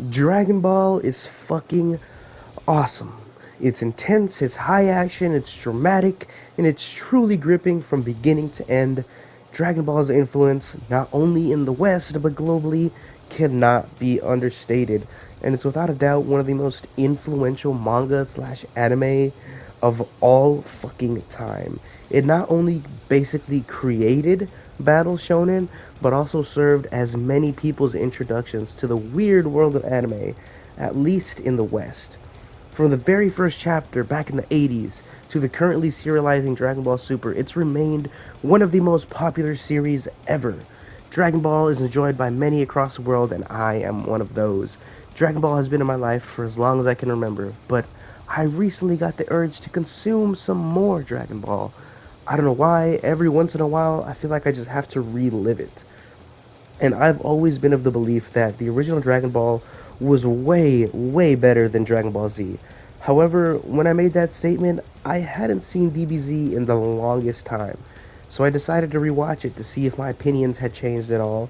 Dragon Ball is fucking awesome. It's intense, it's high action, it's dramatic, and it's truly gripping from beginning to end. Dragon Ball's influence, not only in the West but globally, cannot be understated, and it's without a doubt one of the most influential manga slash anime of all fucking time. It not only basically created Battle Shonen, but also served as many people's introductions to the weird world of anime, at least in the West. From the very first chapter back in the 80s to the currently serializing Dragon Ball Super, it's remained one of the most popular series ever. Dragon Ball is enjoyed by many across the world, and I am one of those. Dragon Ball has been in my life for as long as I can remember, but I recently got the urge to consume some more Dragon Ball. I don't know why, every once in a while, I feel like I just have to relive it. And I've always been of the belief that the original Dragon Ball was way, way better than Dragon Ball Z. However, when I made that statement, I hadn't seen DBZ in the longest time. So I decided to rewatch it to see if my opinions had changed at all.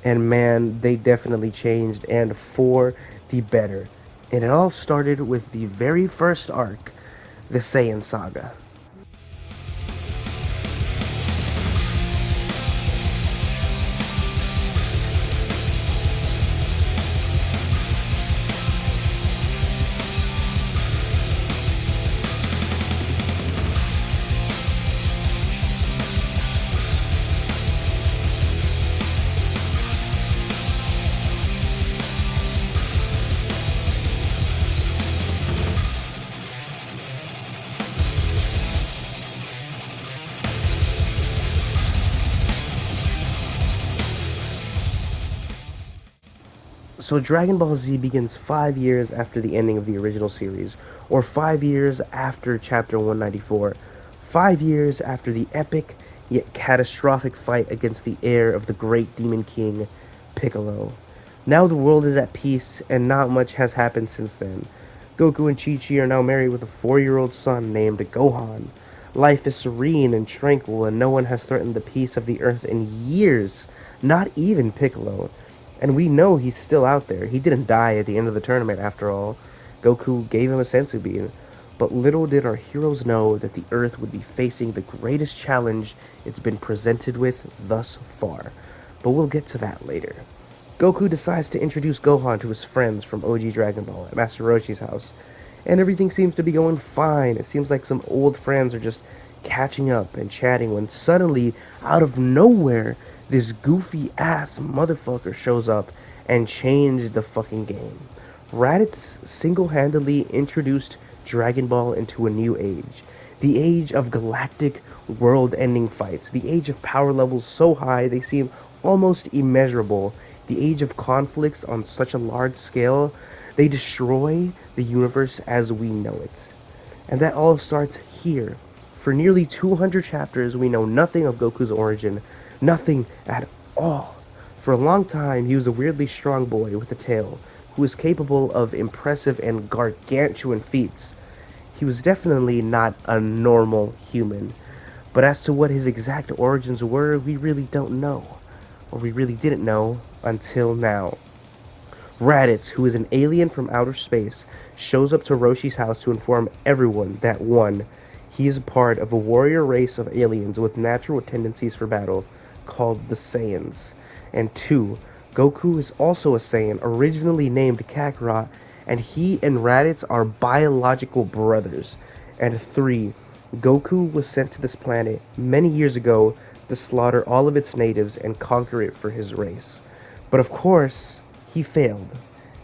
And man, they definitely changed, and for the better. And it all started with the very first arc, the Saiyan Saga. So Dragon Ball Z begins 5 years after the ending of the original series, or 5 years after Chapter 194, 5 years after the epic yet catastrophic fight against the heir of the great Demon King, Piccolo. Now the world is at peace, and not much has happened since then. Goku and Chi-Chi are now married with a 4-year-old son named Gohan. Life is serene and tranquil, and no one has threatened the peace of the earth in years, not even Piccolo. And we know he's still out there. He didn't die at the end of the tournament, after all. Goku gave him a senzu bean. But little did our heroes know that the Earth would be facing the greatest challenge it's been presented with thus far. But we'll get to that later. Goku decides to introduce Gohan to his friends from OG Dragon Ball at Master Roshi's house. And everything seems to be going fine. It seems like some old friends are just catching up and chatting when suddenly, out of nowhere, this goofy ass motherfucker shows up and changed the fucking game. Raditz single-handedly introduced Dragon Ball into a new age. The age of galactic world-ending fights. The age of power levels so high they seem almost immeasurable. The age of conflicts on such a large scale they destroy the universe as we know it. And that all starts here. For nearly 200 chapters we know nothing of Goku's origin. Nothing at all. For a long time, he was a weirdly strong boy with a tail, who was capable of impressive and gargantuan feats. He was definitely not a normal human. But as to what his exact origins were, we really don't know. Or we really didn't know until now. Raditz, who is an alien from outer space, shows up to Roshi's house to inform everyone that 1. He is a part of a warrior race of aliens with natural tendencies for battle, called the Saiyans. And 2. Goku is also a Saiyan, originally named Kakarot, and he and Raditz are biological brothers. And 3. Goku was sent to this planet many years ago to slaughter all of its natives and conquer it for his race. But of course, he failed.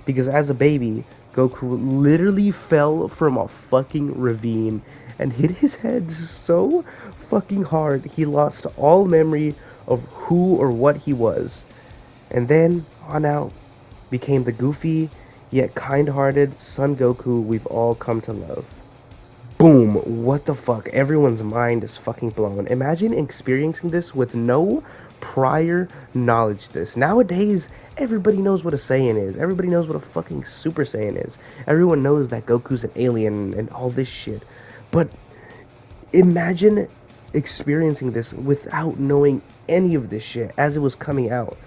Because as a baby, Goku literally fell from a fucking ravine and hit his head so fucking hard he lost all memory of who or what he was, and then on out became the goofy yet kind-hearted Son Goku we've all come to love. Boom! What the fuck? Everyone's mind is fucking blown. Imagine experiencing this with no prior knowledge to this. Nowadays, everybody knows what a Saiyan is. Everybody knows what a fucking Super Saiyan is. Everyone knows that Goku's an alien and all this shit. But imagine experiencing this without knowing any of this shit as it was coming out.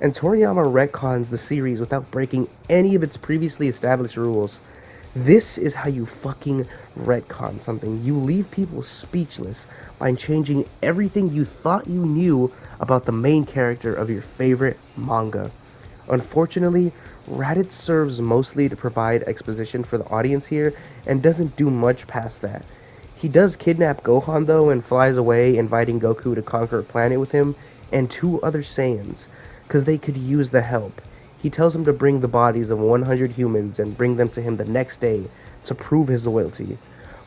And Toriyama retcons the series without breaking any of its previously established rules. This is how you fucking retcon something. You leave people speechless by changing everything you thought you knew about the main character of your favorite manga. Unfortunately, Raditz serves mostly to provide exposition for the audience here and doesn't do much past that. He does kidnap Gohan though and flies away, inviting Goku to conquer a planet with him and two other Saiyans, because they could use the help. He tells him to bring the bodies of 100 humans and bring them to him the next day to prove his loyalty.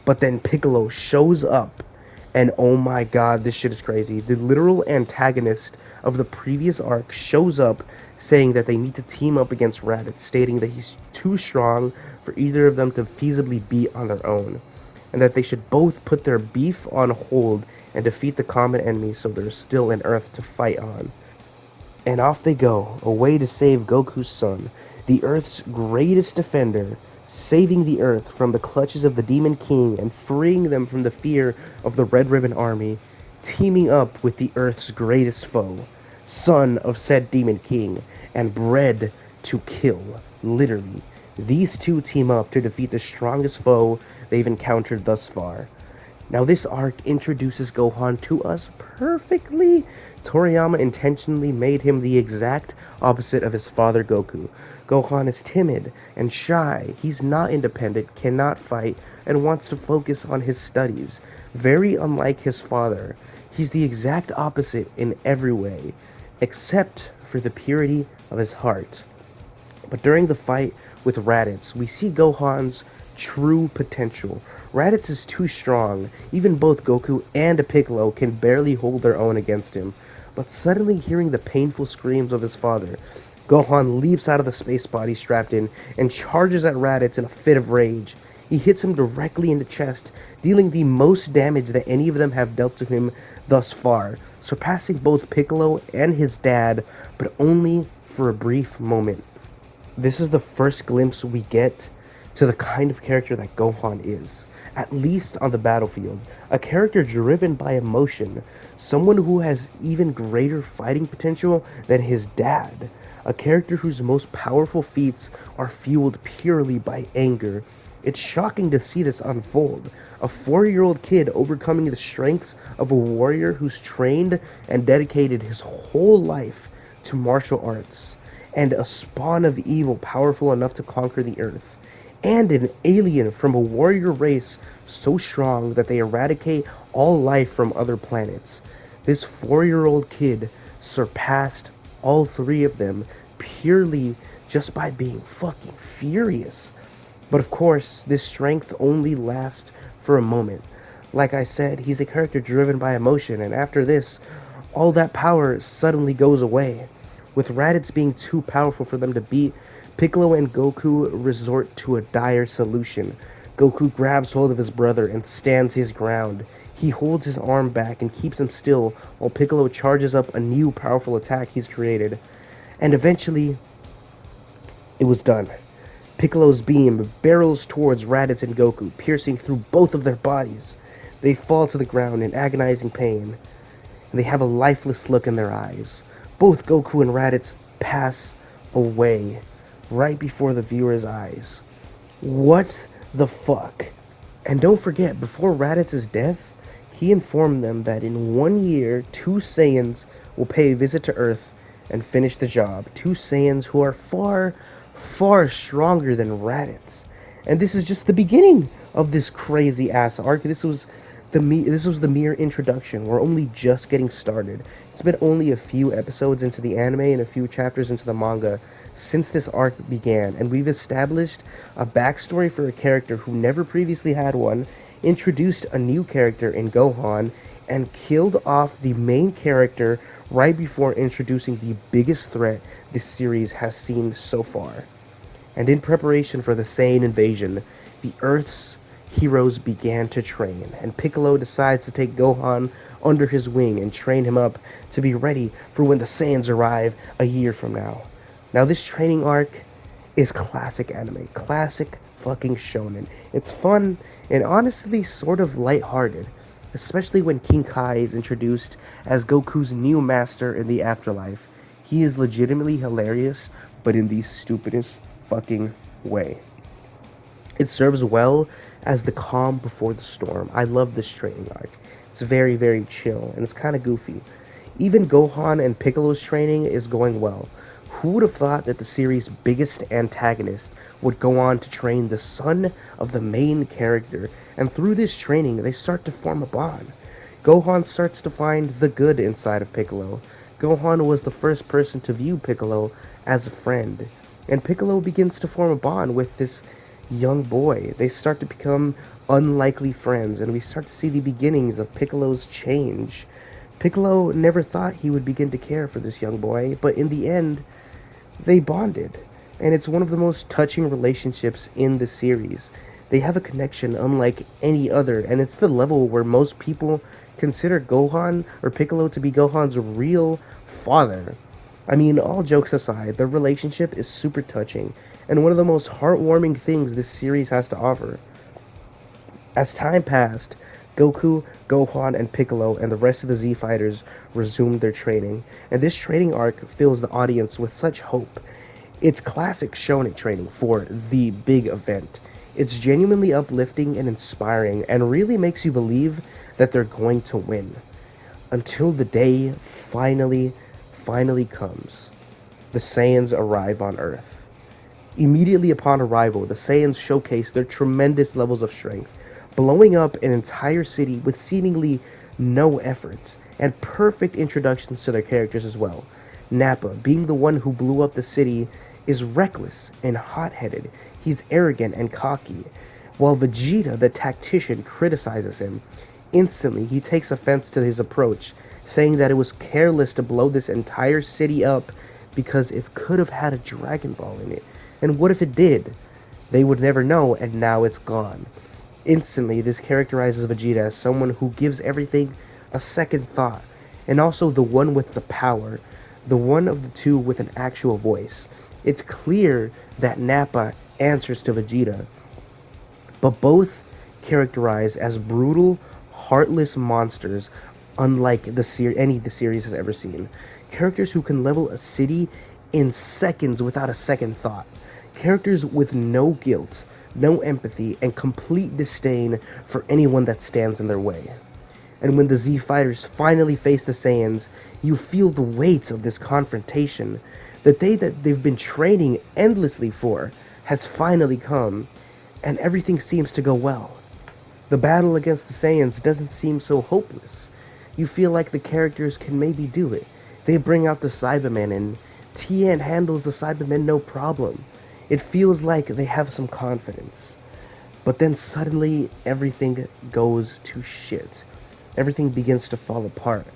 But then Piccolo shows up, and oh my god, this shit is crazy. The literal antagonist of the previous arc shows up saying that they need to team up against Raditz, stating that he's too strong for either of them to feasibly beat on their own, and that they should both put their beef on hold and defeat the common enemy so there's still an Earth to fight on. And off they go, away to save Goku's son, the Earth's greatest defender, saving the Earth from the clutches of the Demon King and freeing them from the fear of the Red Ribbon Army, teaming up with the Earth's greatest foe, son of said Demon King, and bred to kill, literally. These two team up to defeat the strongest foe they've encountered thus far. Now this arc introduces Gohan to us perfectly. Toriyama intentionally made him the exact opposite of his father Goku. Gohan is timid and shy, he's not independent, cannot fight, and wants to focus on his studies. Very unlike his father. He's the exact opposite in every way, except for the purity of his heart. But during the fight with Raditz, we see Gohan's true potential. Raditz is too strong. Even both Goku and Piccolo can barely hold their own against him. But suddenly hearing the painful screams of his father, Gohan leaps out of the space body strapped in and charges at Raditz in a fit of rage. He hits him directly in the chest, dealing the most damage that any of them have dealt to him thus far, surpassing both Piccolo and his dad, but only for a brief moment. This is the first glimpse we get to the kind of character that Gohan is, at least on the battlefield. A character driven by emotion, someone who has even greater fighting potential than his dad, a character whose most powerful feats are fueled purely by anger. It's shocking to see this unfold. A 4-year-old kid overcoming the strengths of a warrior who's trained and dedicated his whole life to martial arts, and a spawn of evil powerful enough to conquer the earth, and an alien from a warrior race so strong that they eradicate all life from other planets. This 4-year-old kid surpassed all three of them purely just by being fucking furious. But of course, this strength only lasts for a moment. Like I said, he's a character driven by emotion, and after this, all that power suddenly goes away. With Raditz being too powerful for them to beat, Piccolo and Goku resort to a dire solution. Goku grabs hold of his brother and stands his ground. He holds his arm back and keeps him still while Piccolo charges up a new powerful attack he's created. And eventually, it was done. Piccolo's beam barrels towards Raditz and Goku, piercing through both of their bodies. They fall to the ground in agonizing pain, and they have a lifeless look in their eyes. Both Goku and Raditz pass away right before the viewer's eyes. What the fuck? And don't forget, before Raditz's death, he informed them that in 1 year, 2 Saiyans will pay a visit to Earth and finish the job. 2 Saiyans who are far stronger than Raditz. And this is just the beginning of this crazy ass arc. This was the mere introduction. We're only just getting started. It's been only a few episodes into the anime and a few chapters into the manga since this arc began, and we've established a backstory for a character who never previously had one, introduced a new character in Gohan, and killed off the main character right before introducing the biggest threat this series has seen so far. And in preparation for the Saiyan invasion, the Earth's heroes began to train, and Piccolo decides to take Gohan under his wing and train him up to be ready for when the Saiyans arrive a year from now. Now this training arc is classic anime, classic fucking shonen. It's fun and honestly sort of lighthearted, especially when King Kai is introduced as Goku's new master in the afterlife. He is legitimately hilarious, but in the stupidest fucking way. It serves well as the calm before the storm. I love this training arc. It's very, very chill, and it's kind of goofy. Even Gohan and Piccolo's training is going well. Who would have thought that the series' biggest antagonist would go on to train the son of the main character, and through this training, they start to form a bond. Gohan starts to find the good inside of Piccolo. Gohan was the first person to view Piccolo as a friend, and Piccolo begins to form a bond with this young boy. They start to become unlikely friends, and we start to see the beginnings of Piccolo's change. Piccolo never thought he would begin to care for this young boy, but in the end, they bonded. And it's one of the most touching relationships in the series. They have a connection unlike any other, and it's the level where most people consider Gohan or Piccolo to be Gohan's real father. I mean, all jokes aside, their relationship is super touching and one of the most heartwarming things this series has to offer. As time passed, Goku, Gohan, and Piccolo and the rest of the Z Fighters resumed their training, and this training arc fills the audience with such hope. It's classic shonen training for the big event. It's genuinely uplifting and inspiring, and really makes you believe that they're going to win. Until the day finally comes. The Saiyans arrive on Earth. Immediately upon arrival, the Saiyans showcase their tremendous levels of strength, blowing up an entire city with seemingly no effort, and perfect introductions to their characters as well. Nappa, being the one who blew up the city, is reckless and hot-headed. He's arrogant and cocky, while Vegeta, the tactician, criticizes him. Instantly, he takes offense to his approach, saying that it was careless to blow this entire city up because it could have had a Dragon Ball in it. And what if it did? They would never know, and now it's gone. Instantly, this characterizes Vegeta as someone who gives everything a second thought, and also the one with the power, the one of the two with an actual voice. It's clear that Nappa answers to Vegeta, but both characterized as brutal, heartless monsters unlike any the series has ever seen. Characters who can level a city in seconds without a second thought. Characters with no guilt, no empathy, and complete disdain for anyone that stands in their way. And when the Z Fighters finally face the Saiyans, you feel the weight of this confrontation. The day that they've been training endlessly for has finally come, and everything seems to go well. The battle against the Saiyans doesn't seem so hopeless. You feel like the characters can maybe do it. They bring out the Cybermen, and Tien handles the Cybermen no problem. It feels like they have some confidence. But then suddenly, everything goes to shit. Everything begins to fall apart.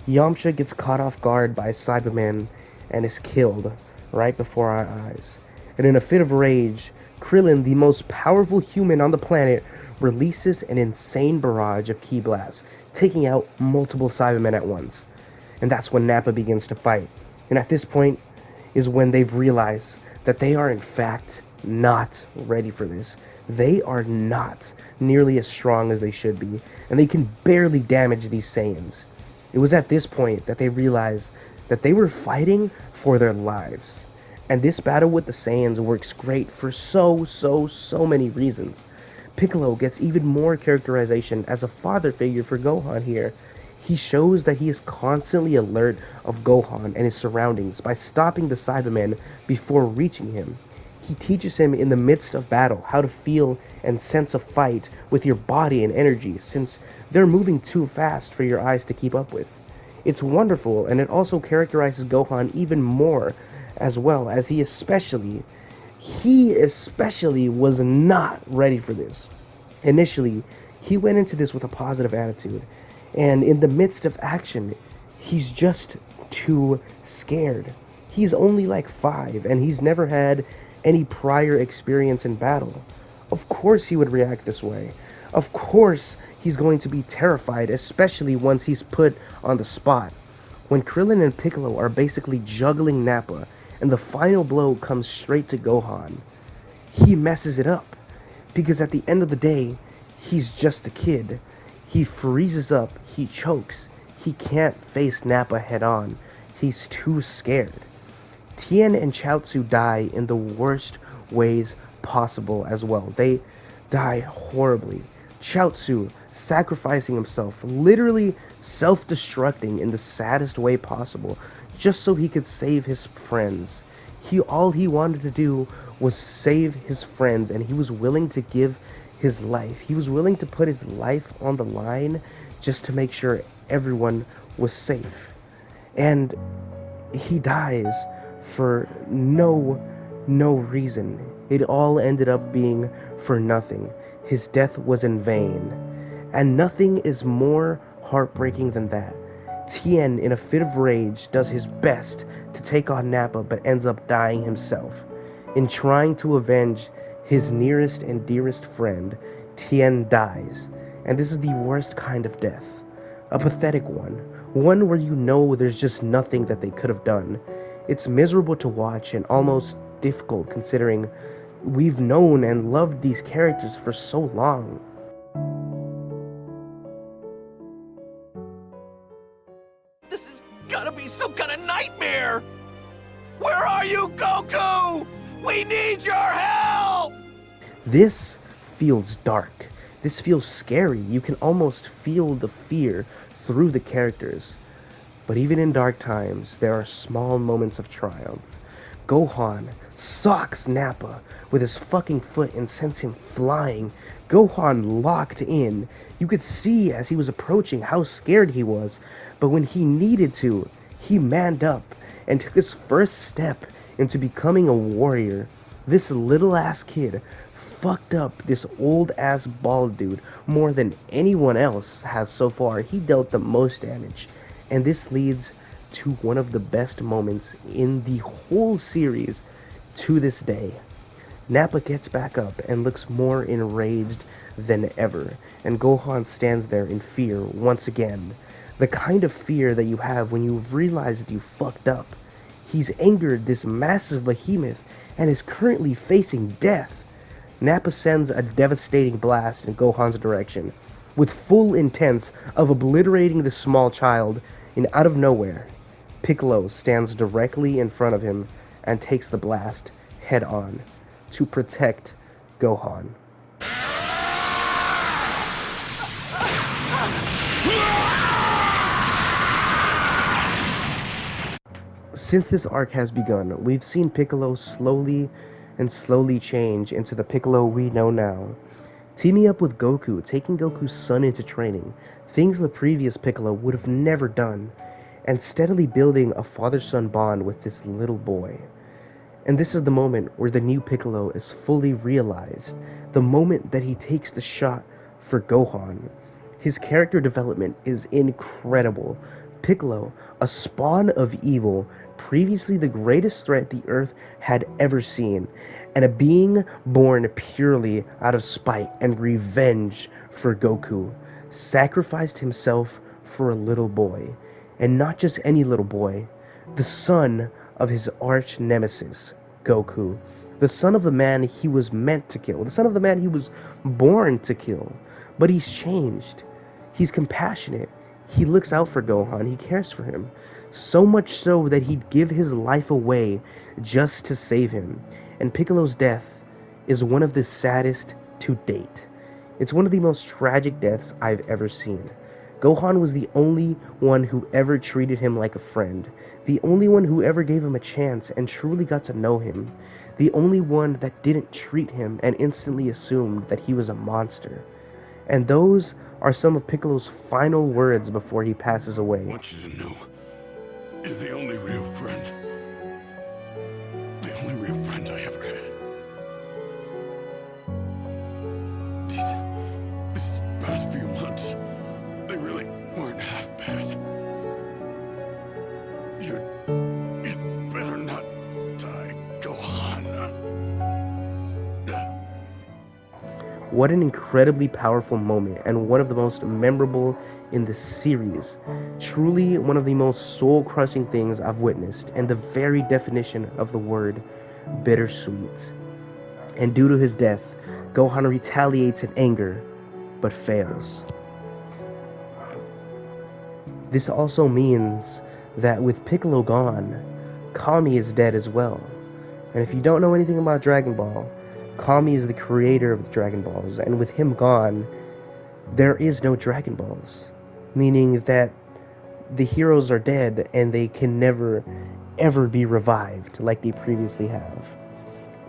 Yamcha gets caught off guard by Cybermen and is killed right before our eyes. And in a fit of rage, Krillin, the most powerful human on the planet, releases an insane barrage of ki blasts, taking out multiple Cybermen at once. And that's when Nappa begins to fight. And at this point is when they've realized that they are in fact not ready for this. They are not nearly as strong as they should be, and they can barely damage these Saiyans. It was at this point that they realized that they were fighting for their lives. And this battle with the Saiyans works great for so many reasons. Piccolo gets even more characterization as a father figure for Gohan here. He shows that he is constantly alert of Gohan and his surroundings by stopping the Cybermen before reaching him. He teaches him in the midst of battle how to feel and sense a fight with your body and energy, since they're moving too fast for your eyes to keep up with. It's wonderful, and it also characterizes Gohan even more, as well as he especially was not ready for this. Initially, he went into this with a positive attitude, and in the midst of action, he's just too scared. He's only like 5, and he's never had any prior experience in battle. Of course he would react this way. Of course he's going to be terrified, especially once he's put on the spot. When Krillin and Piccolo are basically juggling Nappa, and the final blow comes straight to Gohan, he messes it up. Because at the end of the day, he's just a kid. He freezes up, he chokes, he can't face Nappa head on. He's too scared. Tien and Chaozu die in the worst ways possible as well. They die horribly. Chaozu sacrificing himself, literally self-destructing in the saddest way possible, just so he could save his friends. All he wanted to do was save his friends, and he was willing to give his life. He was willing to put his life on the line just to make sure everyone was safe. And he dies for no reason. It all ended up being for nothing. His death was in vain. And nothing is more heartbreaking than that. Tien, in a fit of rage, does his best to take on Nappa but ends up dying himself. In trying to avenge his nearest and dearest friend, Tien dies. And this is the worst kind of death. A pathetic one. One where you know there's just nothing that they could have done. It's miserable to watch and almost difficult considering we've known and loved these characters for so long. This has gotta be some kind of nightmare! Where are you, Goku? We need your help! This feels dark. This feels scary. You can almost feel the fear through the characters. But even in dark times, there are small moments of triumph. Gohan socks Nappa with his fucking foot and sends him flying. Gohan locked in. You could see as he was approaching how scared he was, but when he needed to, he manned up and took his first step into becoming a warrior. This little ass kid fucked up this old ass bald dude more than anyone else has so far. He dealt the most damage. And this leads to one of the best moments in the whole series to this day. Nappa gets back up and looks more enraged than ever, and Gohan stands there in fear once again. The kind of fear that you have when you've realized you fucked up. He's angered this massive behemoth and is currently facing death. Nappa sends a devastating blast in Gohan's direction, with full intent of obliterating the small child, and out of nowhere, Piccolo stands directly in front of him and takes the blast head on to protect Gohan. Since this arc has begun, we've seen Piccolo slowly change into the Piccolo we know now. Teaming up with Goku, taking Goku's son into training, things the previous Piccolo would have never done, and steadily building a father-son bond with this little boy. And this is the moment where the new Piccolo is fully realized, the moment that he takes the shot for Gohan. His character development is incredible. Piccolo, a spawn of evil, previously the greatest threat the Earth had ever seen, and a being born purely out of spite and revenge for Goku, sacrificed himself for a little boy, and not just any little boy, the son of his arch nemesis, Goku, the son of the man he was meant to kill, the son of the man he was born to kill. But he's changed. He's compassionate. He looks out for Gohan. He cares for him. So much so that he'd give his life away just to save him. And Piccolo's death is one of the saddest to date. It's one of the most tragic deaths I've ever seen. Gohan was the only one who ever treated him like a friend. The only one who ever gave him a chance and truly got to know him. The only one that didn't treat him and instantly assumed that he was a monster. And those are some of Piccolo's final words before he passes away. I want you to know, you're the only real friend. The only real friend I ever had. These past few months, they really weren't half bad. You'd better not die, Gohan. What an incredibly powerful moment, and one of the most memorable in the series. Truly one of the most soul-crushing things I've witnessed, and the very definition of the word bittersweet. And due to his death, Gohan retaliates in anger, but fails. This also means that with Piccolo gone, Kami is dead as well. And if you don't know anything about Dragon Ball, Kami is the creator of the Dragon Balls, and with him gone, there is no Dragon Balls. Meaning that the heroes are dead and they can never, ever be revived like they previously have.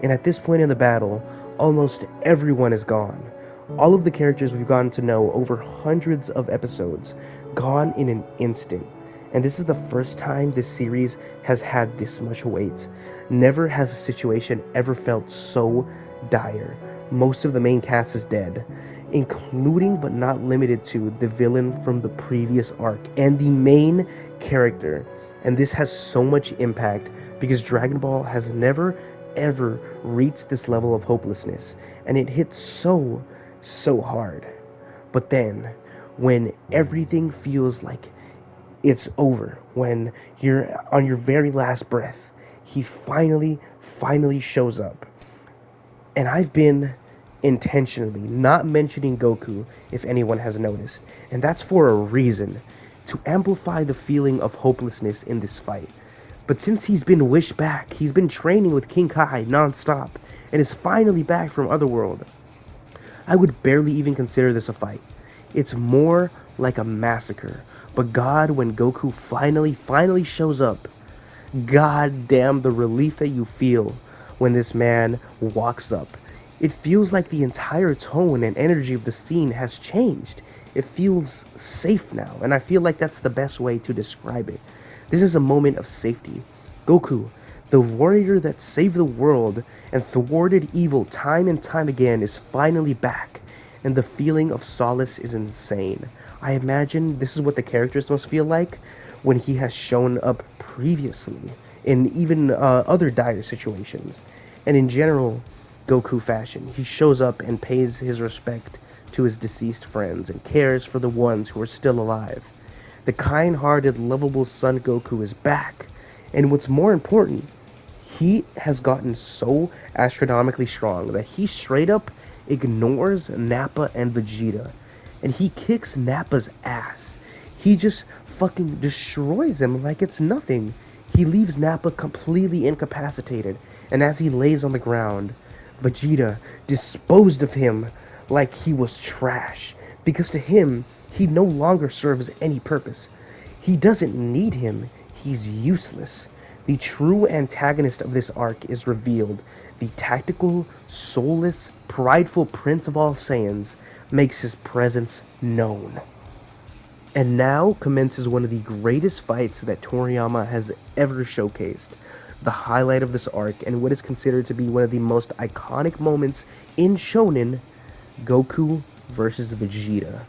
And at this point in the battle, almost everyone is gone. All of the characters we've gotten to know over hundreds of episodes, gone in an instant. And this is the first time this series has had this much weight. Never has a situation ever felt so dire. Most of the main cast is dead, including but not limited to the villain from the previous arc and the main character. And this has so much impact because Dragon Ball has never ever reached this level of hopelessness, and it hits so hard. But then when everything feels like it's over, when you're on your very last breath, he finally shows up. And I've been intentionally not mentioning Goku, if anyone has noticed, and that's for a reason, to amplify the feeling of hopelessness in this fight. But since he's been wished back, he's been training with King Kai non-stop, and is finally back from Otherworld, I would barely even consider this a fight. It's more like a massacre. But God, when Goku finally shows up, god damn the relief that you feel when this man walks up. It feels like the entire tone and energy of the scene has changed. It feels safe now, and I feel like that's the best way to describe it. This is a moment of safety. Goku, the warrior that saved the world and thwarted evil time and time again, is finally back, and the feeling of solace is insane. I imagine this is what the characters must feel like when he has shown up previously in even other dire situations. And in general, Goku fashion, he shows up and pays his respect to his deceased friends and cares for the ones who are still alive. The kind-hearted, lovable Son Goku is back, and what's more important, he has gotten so astronomically strong that he straight up ignores Nappa and Vegeta, and he kicks Nappa's ass. He just fucking destroys him like it's nothing. He leaves Nappa completely incapacitated, and as he lays on the ground, Vegeta disposed of him like he was trash, because to him, he no longer serves any purpose. He doesn't need him. He's useless. The true antagonist of this arc is revealed. The tactical, soulless, prideful Prince of all Saiyans makes his presence known. And now commences one of the greatest fights that Toriyama has ever showcased. The highlight of this arc and what is considered to be one of the most iconic moments in Shonen, Goku versus Vegeta.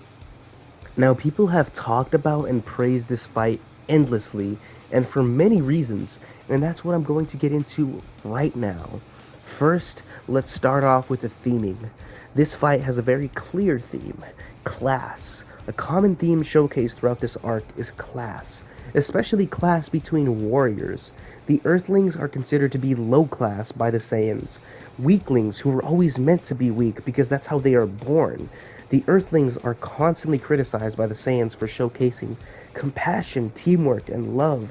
Now, people have talked about and praised this fight endlessly, and for many reasons, and that's what I'm going to get into right now. First, let's start off with the theming. This fight has a very clear theme: class. A common theme showcased throughout this arc is class, especially class between warriors. The Earthlings are considered to be low class by the Saiyans, weaklings who were always meant to be weak because that's how they are born. The Earthlings are constantly criticized by the Saiyans for showcasing compassion, teamwork, and love.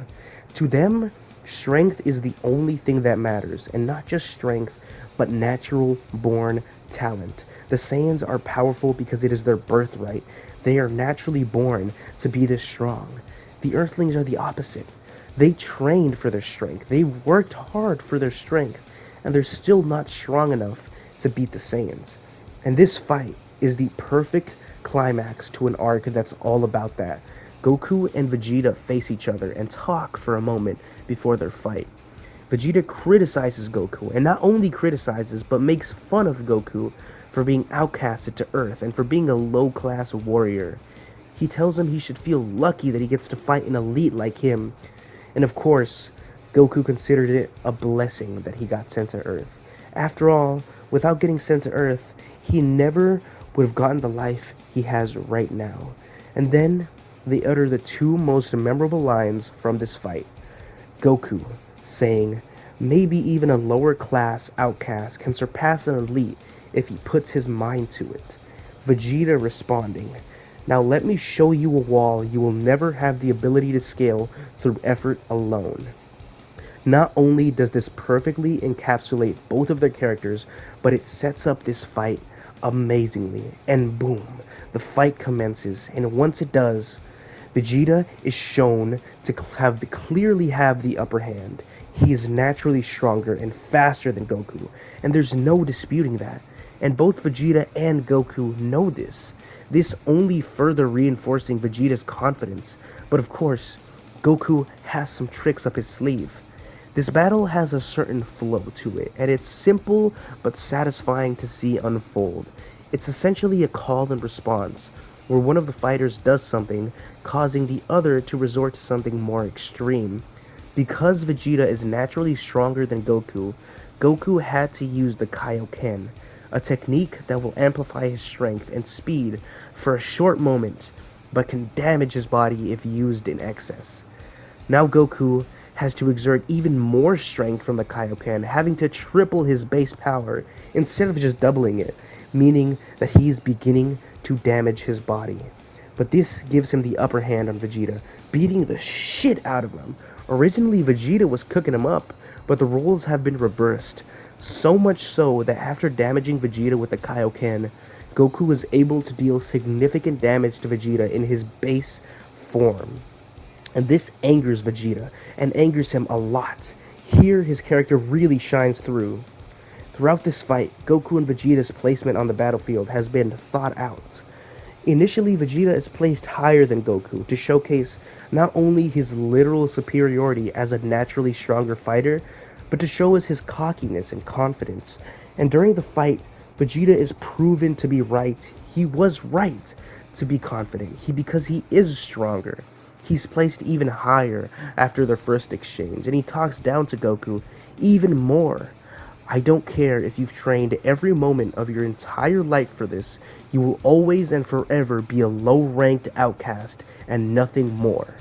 To them, strength is the only thing that matters, and not just strength, but natural born talent. The Saiyans are powerful because it is their birthright. They are naturally born to be this strong. The Earthlings are the opposite. They trained for their strength. They worked hard for their strength, and they're still not strong enough to beat the Saiyans. And this fight is the perfect climax to an arc that's all about that. Goku and Vegeta face each other and talk for a moment before their fight. Vegeta criticizes Goku, and not only criticizes, but makes fun of Goku for being outcasted to Earth and for being a low-class warrior. He tells him he should feel lucky that he gets to fight an elite like him. And of course, Goku considered it a blessing that he got sent to Earth. After all, without getting sent to Earth, he never would have gotten the life he has right now. And then they utter the two most memorable lines from this fight. Goku saying, maybe even a lower class outcast can surpass an elite if he puts his mind to it. Vegeta responding, Now let me show you a wall you will never have the ability to scale through effort alone. Not only does this perfectly encapsulate both of their characters, but it sets up this fight amazingly. And boom, the fight commences. And once it does, Vegeta is shown to clearly have the upper hand. He is naturally stronger and faster than Goku, and there's no disputing that. And both Vegeta and Goku know this. This only further reinforcing Vegeta's confidence. But of course, Goku has some tricks up his sleeve. This battle has a certain flow to it, and it's simple but satisfying to see unfold. It's essentially a call and response, where one of the fighters does something, causing the other to resort to something more extreme. Because Vegeta is naturally stronger than Goku, Goku had to use the Kaioken, a technique that will amplify his strength and speed for a short moment, but can damage his body if used in excess. Now Goku has to exert even more strength from the Kaioken, having to triple his base power instead of just doubling it, meaning that he is beginning to damage his body. But this gives him the upper hand on Vegeta, beating the shit out of him. Originally, Vegeta was cooking him up, but the roles have been reversed. So much so that after damaging Vegeta with the Kaioken, Goku was able to deal significant damage to Vegeta in his base form. And this angers Vegeta, and angers him a lot. Here, his character really shines through. Throughout this fight, Goku and Vegeta's placement on the battlefield has been thought out. Initially, Vegeta is placed higher than Goku to showcase not only his literal superiority as a naturally stronger fighter, but to show us his cockiness and confidence. And during the fight, Vegeta is proven to be right. He was right to be confident, because he is stronger. He's placed even higher after their first exchange, and he talks down to Goku even more. I don't care if you've trained every moment of your entire life for this, you will always and forever be a low-ranked outcast and nothing more.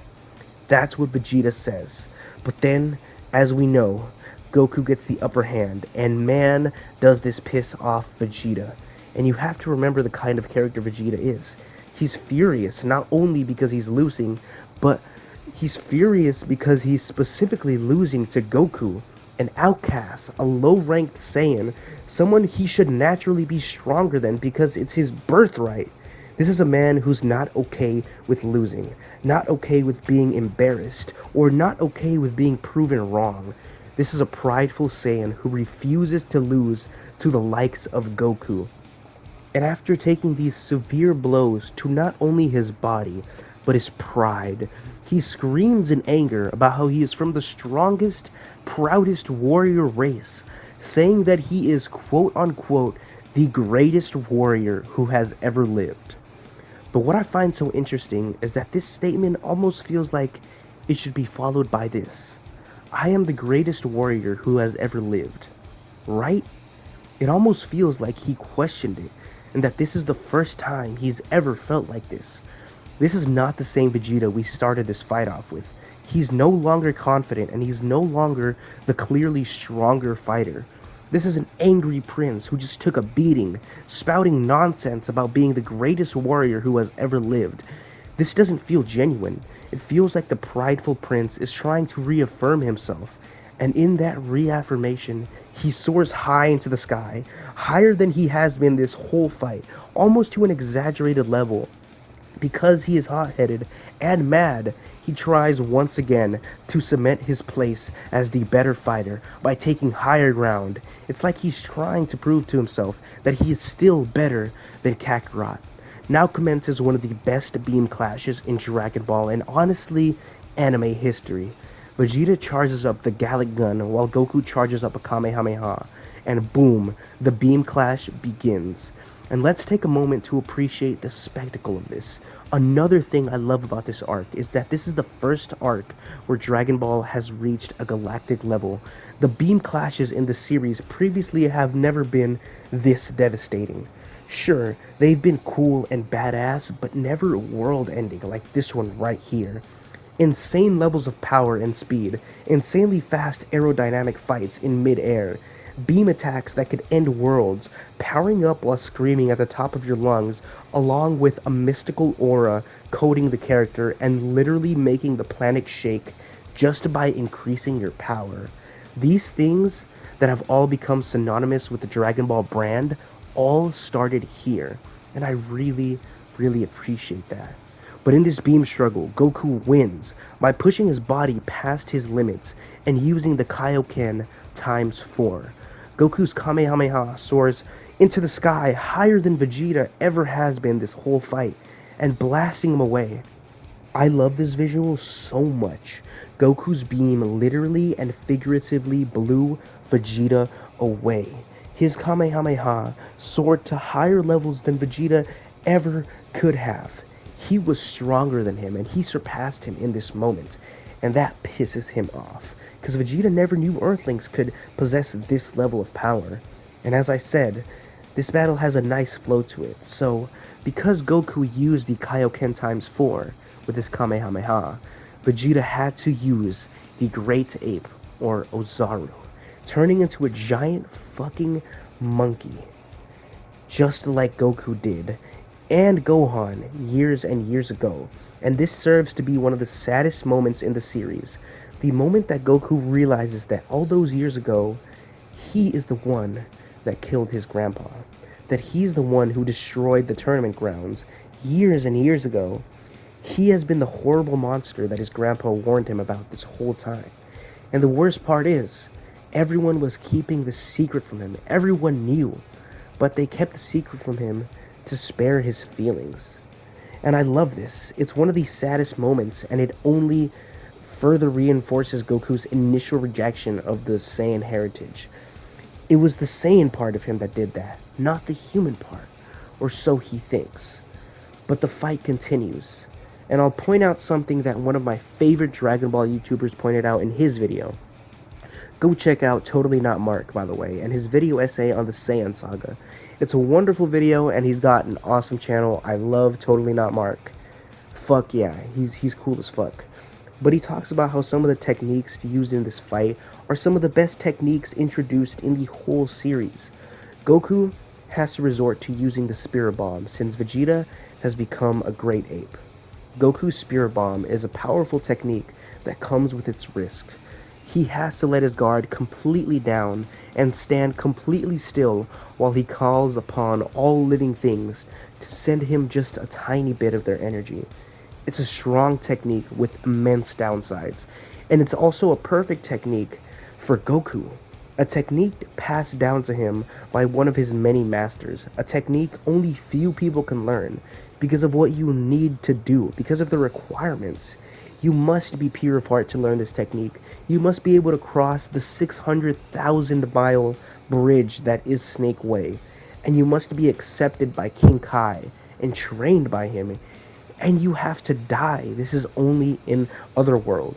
That's what Vegeta says. But then, as we know, Goku gets the upper hand, and man, does this piss off Vegeta. And you have to remember the kind of character Vegeta is. He's furious, not only because he's losing, but he's furious because he's specifically losing to Goku, an outcast, a low-ranked Saiyan, someone he should naturally be stronger than because it's his birthright. This is a man who's not okay with losing, not okay with being embarrassed, or not okay with being proven wrong. This is a prideful Saiyan who refuses to lose to the likes of Goku. And after taking these severe blows to not only his body, but his pride, he screams in anger about how he is from the strongest, proudest warrior race, saying that he is quote-unquote the greatest warrior who has ever lived. But what I find so interesting is that this statement almost feels like it should be followed by this: I am the greatest warrior who has ever lived. Right? It almost feels like he questioned it, and that this is the first time he's ever felt like this. This is not the same Vegeta we started this fight off with. He's no longer confident, and he's no longer the clearly stronger fighter. This is an angry prince who just took a beating, spouting nonsense about being the greatest warrior who has ever lived. This doesn't feel genuine. It feels like the prideful prince is trying to reaffirm himself. And in that reaffirmation, he soars high into the sky, higher than he has been this whole fight, almost to an exaggerated level. Because he is hot-headed and mad, he tries once again to cement his place as the better fighter by taking higher ground. It's like he's trying to prove to himself that he is still better than Kakarot. Now commences one of the best beam clashes in Dragon Ball and honestly, anime history. Vegeta charges up the Gallic Gun while Goku charges up a Kamehameha. And boom, the beam clash begins. And let's take a moment to appreciate the spectacle of this. Another thing I love about this arc is that this is the first arc where Dragon Ball has reached a galactic level. The beam clashes in the series previously have never been this devastating. Sure, they've been cool and badass, but never world-ending like this one right here. Insane levels of power and speed, insanely fast aerodynamic fights in mid-air. beam attacks that could end worlds, powering up while screaming at the top of your lungs, along with a mystical aura coating the character and literally making the planet shake just by increasing your power. These things that have all become synonymous with the Dragon Ball brand all started here, and I really, really appreciate that. But in this beam struggle, Goku wins by pushing his body past his limits and using the Kaioken times 4. Goku's Kamehameha soars into the sky higher than Vegeta ever has been this whole fight, and blasting him away. I love this visual so much. Goku's beam literally and figuratively blew Vegeta away. His Kamehameha soared to higher levels than Vegeta ever could have. He was stronger than him, and he surpassed him in this moment, and that pisses him off, because Vegeta never knew Earthlings could possess this level of power. And as I said, this battle has a nice flow to it, so because Goku used the Kaioken times 4 with his Kamehameha, Vegeta had to use the Great Ape, or Ozaru, turning into a giant fucking monkey, just like Goku did, and Gohan years and years ago. And this serves to be one of the saddest moments in the series. The moment that Goku realizes that all those years ago, he is the one that killed his grandpa. That he's the one who destroyed the tournament grounds years and years ago. He has been the horrible monster that his grandpa warned him about this whole time. And the worst part is, everyone was keeping the secret from him. Everyone knew, but they kept the secret from him to spare his feelings. And I love this. It's one of the saddest moments, and it only further reinforces Goku's initial rejection of the Saiyan heritage. It was the Saiyan part of him that did that, not the human part, or so he thinks. But the fight continues, and I'll point out something that one of my favorite Dragon Ball YouTubers pointed out in his video. Go check out Totally Not Mark, by the way, and his video essay on the Saiyan Saga. It's a wonderful video, and he's got an awesome channel. I love Totally Not Mark. Fuck yeah, he's cool as fuck. But he talks about how some of the techniques to use in this fight are some of the best techniques introduced in the whole series. Goku has to resort to using the Spirit Bomb since Vegeta has become a Great Ape. Goku's Spirit Bomb is a powerful technique that comes with its risk. He has to let his guard completely down and stand completely still while he calls upon all living things to send him just a tiny bit of their energy. It's a strong technique with immense downsides, and it's also a perfect technique for Goku. A technique passed down to him by one of his many masters. A technique only few people can learn because of what you need to do, because of the requirements. You must be pure of heart to learn this technique. You must be able to cross the 600,000 mile bridge that is Snake Way. And you must be accepted by King Kai and trained by him. And you have to die. This is only in Otherworld.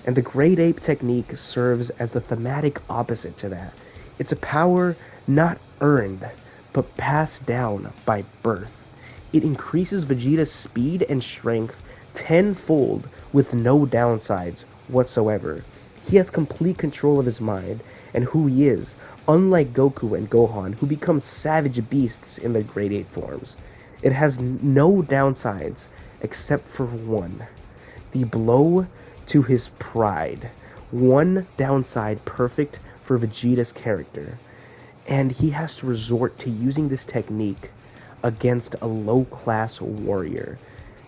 And the Great Ape technique serves as the thematic opposite to that. It's a power not earned, but passed down by birth. It increases Vegeta's speed and strength tenfold with no downsides whatsoever. He has complete control of his mind and who he is, unlike Goku and Gohan, who become savage beasts in their Great Ape forms. It has no downsides except for one: the blow to his pride. One downside perfect for Vegeta's character, and he has to resort to using this technique against a low-class warrior.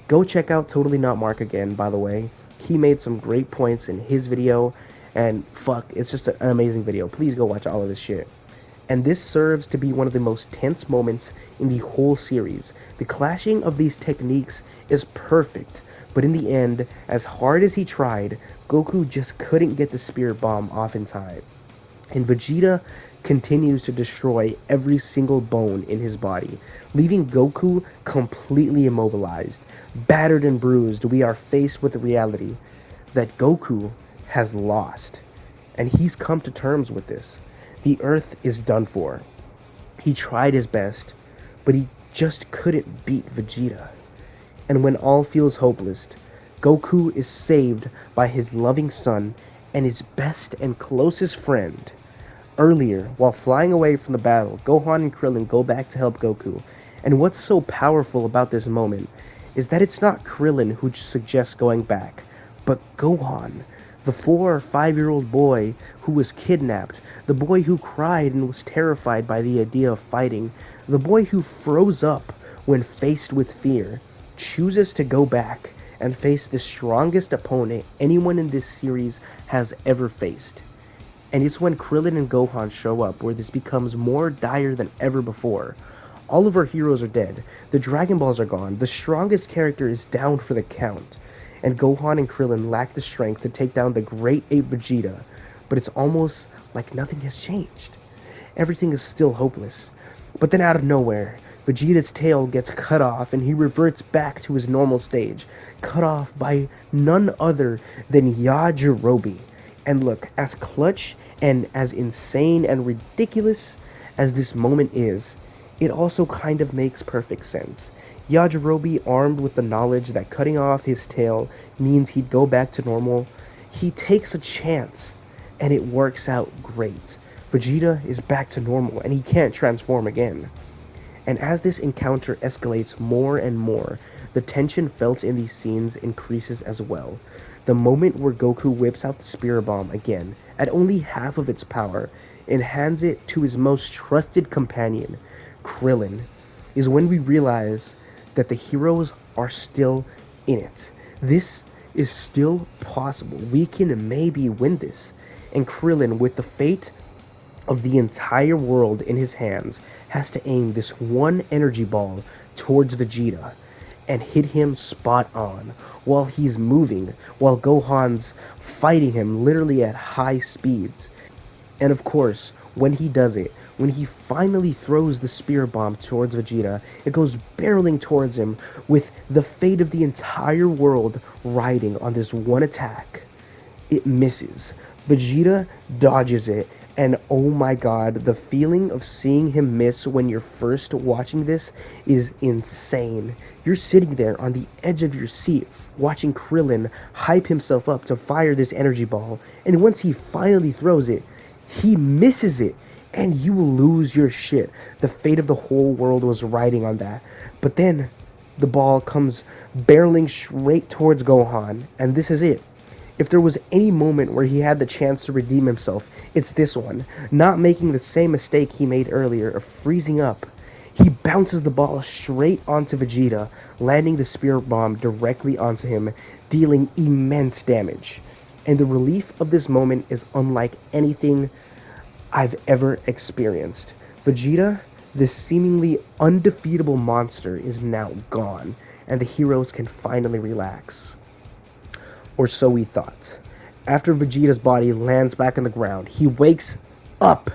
Go check out Totally Not Mark again, by the way. He made some great points in his video, and fuck, it's just an amazing video. Please go watch all of this shit. And this serves to be one of the most tense moments in the whole series. The clashing of these techniques is perfect, but in the end, as hard as he tried, Goku just couldn't get the Spirit Bomb off in time. And Vegeta continues to destroy every single bone in his body, leaving Goku completely immobilized. Battered and bruised, we are faced with the reality that Goku has lost, and he's come to terms with this. The Earth is done for. He tried his best, but he just couldn't beat Vegeta. And when all feels hopeless, Goku is saved by his loving son and his best and closest friend, Earlier, while flying away from the battle, Gohan and Krillin go back to help Goku. And what's so powerful about this moment is that it's not Krillin who suggests going back, but Gohan, the 4 or 5-year-old boy who was kidnapped, the boy who cried and was terrified by the idea of fighting, the boy who froze up when faced with fear, chooses to go back and face the strongest opponent anyone in this series has ever faced. And it's when Krillin and Gohan show up where this becomes more dire than ever before. All of our heroes are dead, the Dragon Balls are gone, the strongest character is down for the count, and Gohan and Krillin lack the strength to take down the Great Ape Vegeta, but it's almost like nothing has changed. Everything is still hopeless. But then out of nowhere, Vegeta's tail gets cut off and he reverts back to his normal stage, cut off by none other than Yajirobe. And look, as clutch and as insane and ridiculous as this moment is, it also kind of makes perfect sense. Yajirobe, armed with the knowledge that cutting off his tail means he'd go back to normal, he takes a chance, and it works out great. Vegeta is back to normal, and he can't transform again. And as this encounter escalates more and more, the tension felt in these scenes increases as well. The moment where Goku whips out the Spirit Bomb again, at only half of its power, and hands it to his most trusted companion, Krillin, is when we realize that the heroes are still in it. This is still possible. We can maybe win this. And Krillin, with the fate of the entire world in his hands, has to aim this one energy ball towards Vegeta and hit him spot on while he's moving, while Gohan's fighting him literally at high speeds. And of course, when he does it, when he finally throws the Spirit Bomb towards Vegeta, it goes barreling towards him with the fate of the entire world riding on this one attack. It misses. Vegeta dodges it, and oh my god, the feeling of seeing him miss when you're first watching this is insane. You're sitting there on the edge of your seat, watching Krillin hype himself up to fire this energy ball, and once he finally throws it, he misses it, and you will lose your shit. The fate of the whole world was riding on that. But then, the ball comes barreling straight towards Gohan, and this is it. If there was any moment where he had the chance to redeem himself, it's this one. Not making the same mistake he made earlier of freezing up. He bounces the ball straight onto Vegeta, landing the Spirit Bomb directly onto him, dealing immense damage. And the relief of this moment is unlike anything I've ever experienced. Vegeta, this seemingly undefeatable monster, is now gone, and the heroes can finally relax. Or so we thought. After Vegeta's body lands back on the ground, he wakes up.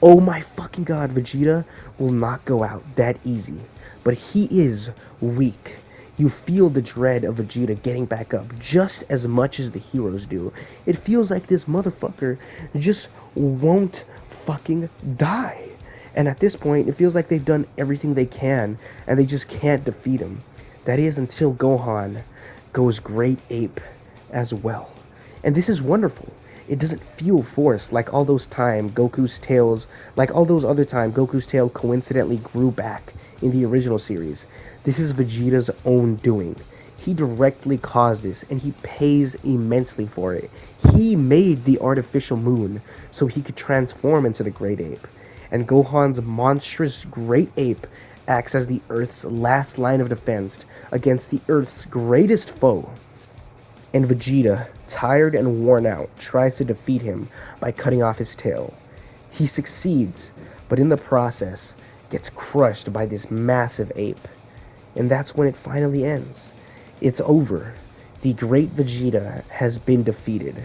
Oh my fucking god, Vegeta will not go out that easy. But he is weak. You feel the dread of Vegeta getting back up just as much as the heroes do. It feels like this motherfucker just won't fucking die. And at this point, it feels like they've done everything they can and they just can't defeat him. That is until Gohan goes Great Ape as well. And this is wonderful. It doesn't feel forced like all those other time Goku's tail coincidentally grew back in the original series. This is Vegeta's own doing. He directly caused this, and he pays immensely for it. He made the artificial moon so he could transform into the Great Ape. And Gohan's monstrous Great Ape acts as the Earth's last line of defense against the Earth's greatest foe. And Vegeta, tired and worn out, tries to defeat him by cutting off his tail. He succeeds, but in the process, gets crushed by this massive ape. And that's when it finally ends. It's over. The great Vegeta has been defeated.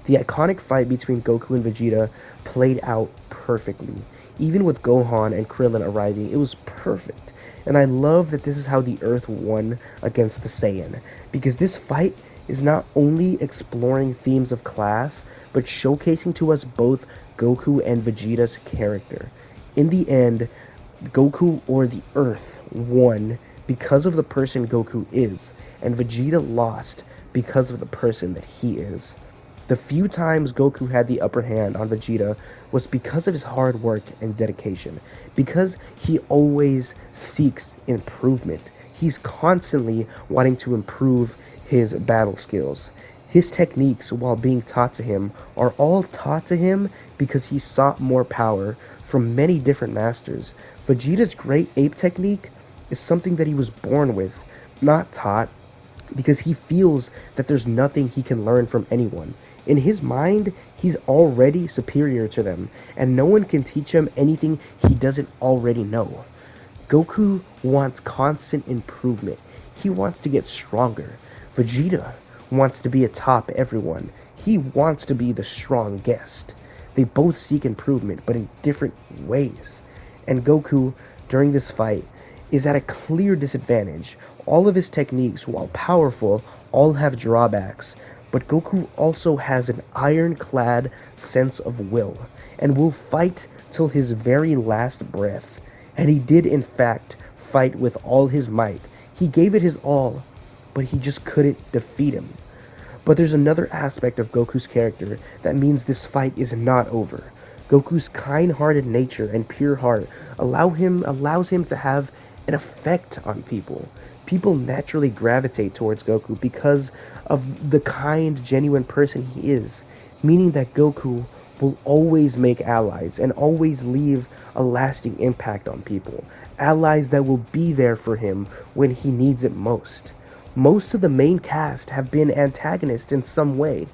The iconic fight between Goku and Vegeta played out perfectly. Even with Gohan and Krillin arriving, it was perfect. And I love that this is how the Earth won against the Saiyan, because this fight is not only exploring themes of class, but showcasing to us both Goku and Vegeta's character. In the end, Goku or the Earth won because of the person Goku is, and Vegeta lost because of the person that he is. The few times Goku had the upper hand on Vegeta was because of his hard work and dedication, because he always seeks improvement. He's constantly wanting to improve his battle skills. His techniques, while being taught to him, are all taught to him because he sought more power from many different masters. Vegeta's great ape technique is something that he was born with, not taught, because he feels that there's nothing he can learn from anyone. In his mind, he's already superior to them, and no one can teach him anything he doesn't already know. Goku wants constant improvement. He wants to get stronger. Vegeta wants to be atop everyone. He wants to be the strong guest. They both seek improvement, but in different ways. And Goku, during this fight, is at a clear disadvantage. All of his techniques, while powerful, all have drawbacks. But Goku also has an ironclad sense of will, and will fight till his very last breath. And he did, in fact, fight with all his might. He gave it his all, but he just couldn't defeat him. But there's another aspect of Goku's character that means this fight is not over. Goku's kind-hearted nature and pure heart allows him to have an effect on people. People naturally gravitate towards Goku because of the kind, genuine person he is, meaning that Goku will always make allies and always leave a lasting impact on people. Allies that will be there for him when he needs it most. Most of the main cast have been antagonists in some way,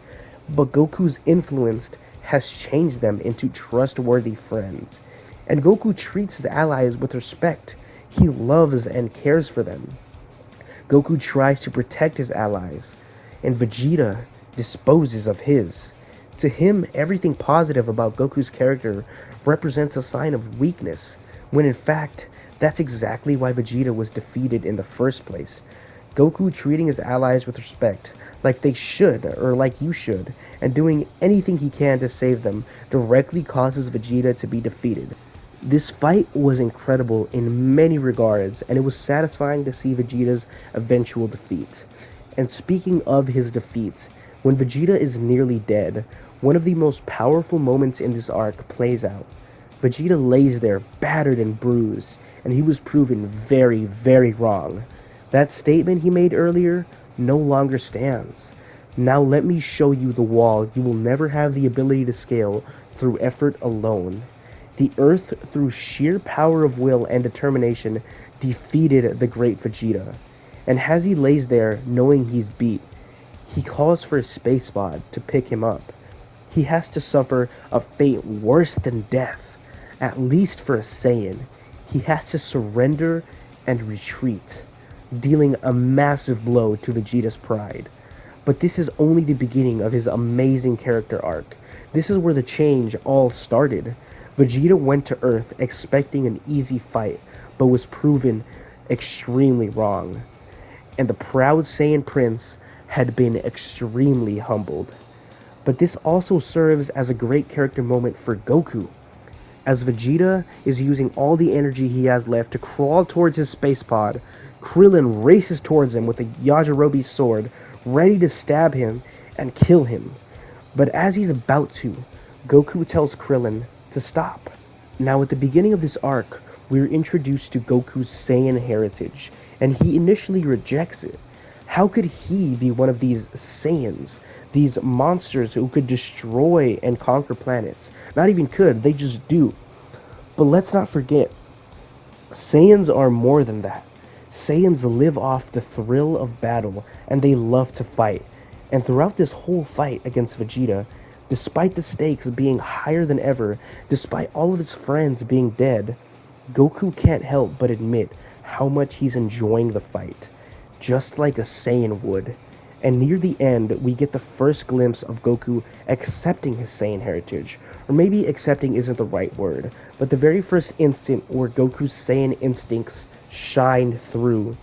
but Goku's influence has changed them into trustworthy friends. And Goku treats his allies with respect. He loves and cares for them. Goku tries to protect his allies, and Vegeta disposes of his. To him, everything positive about Goku's character represents a sign of weakness, when in fact, that's exactly why Vegeta was defeated in the first place. Goku treating his allies with respect, like they should, or like you should, and doing anything he can to save them, directly causes Vegeta to be defeated. This fight was incredible in many regards, and it was satisfying to see Vegeta's eventual defeat. And speaking of his defeat, when Vegeta is nearly dead, one of the most powerful moments in this arc plays out. Vegeta lays there, battered and bruised, and he was proven very, very wrong. That statement he made earlier no longer stands. Now let me show you the wall you will never have the ability to scale through effort alone. The Earth, through sheer power of will and determination, defeated the great Vegeta. And as he lays there, knowing he's beat, he calls for a space pod to pick him up. He has to suffer a fate worse than death, at least for a Saiyan. He has to surrender and retreat, dealing a massive blow to Vegeta's pride. But this is only the beginning of his amazing character arc. This is where the change all started. Vegeta went to Earth expecting an easy fight, but was proven extremely wrong. And the proud Saiyan Prince had been extremely humbled. But this also serves as a great character moment for Goku. As Vegeta is using all the energy he has left to crawl towards his space pod, Krillin races towards him with a Yajirobe sword, ready to stab him and kill him. But as he's about to, Goku tells Krillin to stop. Now at the beginning of this arc, we're introduced to Goku's Saiyan heritage, and he initially rejects it. How could he be one of these Saiyans, these monsters who could destroy and conquer planets? Not even could, they just do. But let's not forget, Saiyans are more than that. Saiyans live off the thrill of battle, and they love to fight. And throughout this whole fight against Vegeta, despite the stakes being higher than ever, despite all of his friends being dead, Goku can't help but admit how much he's enjoying the fight, just like a Saiyan would. And near the end, we get the first glimpse of Goku accepting his Saiyan heritage. Or maybe accepting isn't the right word, but the very first instant where Goku's Saiyan instincts shine through.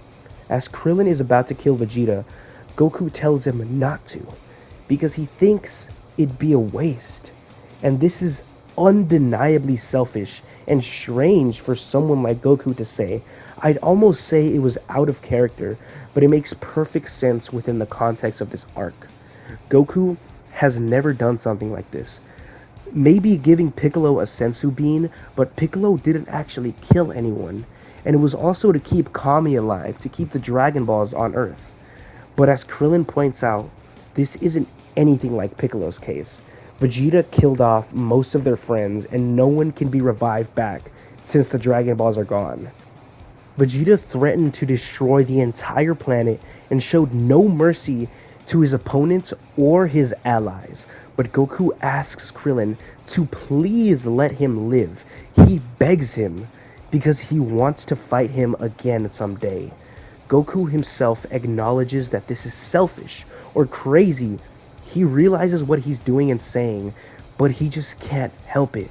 As Krillin is about to kill Vegeta, Goku tells him not to, because he thinks it'd be a waste. And this is undeniably selfish and strange for someone like Goku to say. I'd almost say it was out of character, but it makes perfect sense within the context of this arc. Goku has never done something like this. Maybe giving Piccolo a sensu bean, but Piccolo didn't actually kill anyone. And it was also to keep Kami alive, to keep the Dragon Balls on Earth. But as Krillin points out, this isn't anything like Piccolo's case. Vegeta killed off most of their friends, and no one can be revived back since the Dragon Balls are gone. Vegeta threatened to destroy the entire planet and showed no mercy to his opponents or his allies. But Goku asks Krillin to please let him live. He begs him because he wants to fight him again someday. Goku himself acknowledges that this is selfish or crazy. He realizes what he's doing and saying, but he just can't help it.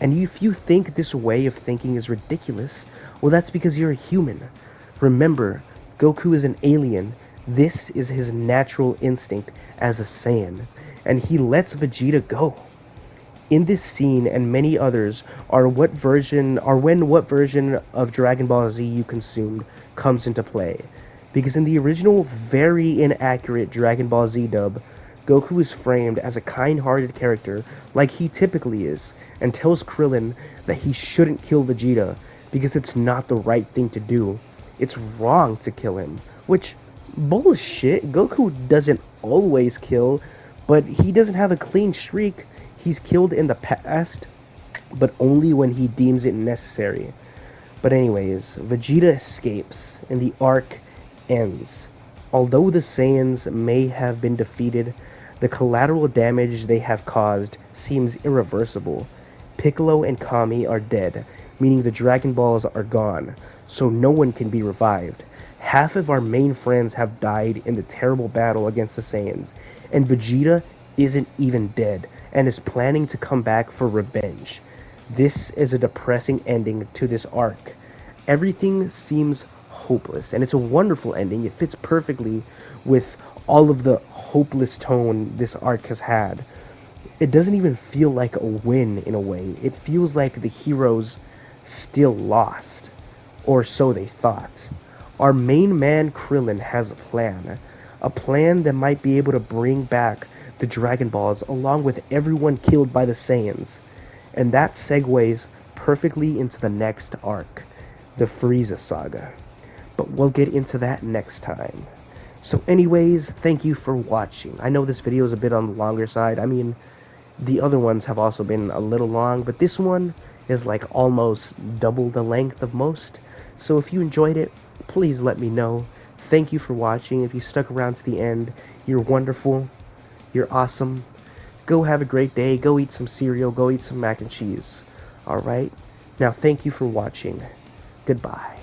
And if you think this way of thinking is ridiculous, well, that's because you're a human. Remember, Goku is an alien. This is his natural instinct as a Saiyan, and he lets Vegeta go. In this scene and many others are when what version of Dragon Ball Z you consumed comes into play. Because in the original very inaccurate Dragon Ball Z dub, Goku is framed as a kind-hearted character like he typically is, and tells Krillin that he shouldn't kill Vegeta because it's not the right thing to do. It's wrong to kill him, which, bullshit. Goku doesn't always kill, but he doesn't have a clean streak. He's killed in the past, but only when he deems it necessary. But anyways, Vegeta escapes and the arc ends. Although the Saiyans may have been defeated, the collateral damage they have caused seems irreversible. Piccolo and Kami are dead, meaning the Dragon Balls are gone, so no one can be revived. Half of our main friends have died in the terrible battle against the Saiyans, and Vegeta isn't even dead and is planning to come back for revenge. This is a depressing ending to this arc. Everything seems hopeless, and it's a wonderful ending. It fits perfectly with all of the hopeless tone this arc has had. It doesn't even feel like a win in a way. It feels like the heroes still lost, or so they thought. Our main man Krillin has a plan that might be able to bring back the Dragon Balls along with everyone killed by the Saiyans. And that segues perfectly into the next arc, the Frieza Saga. But we'll get into that next time. So anyways, thank you for watching. I know this video is a bit on the longer side. I mean, the other ones have also been a little long, but this one is like almost double the length of most. So if you enjoyed it, please let me know. Thank you for watching. If you stuck around to the end, you're wonderful. You're awesome. Go have a great day. Go eat some cereal. Go eat some mac and cheese. Alright? Now thank you for watching. Goodbye.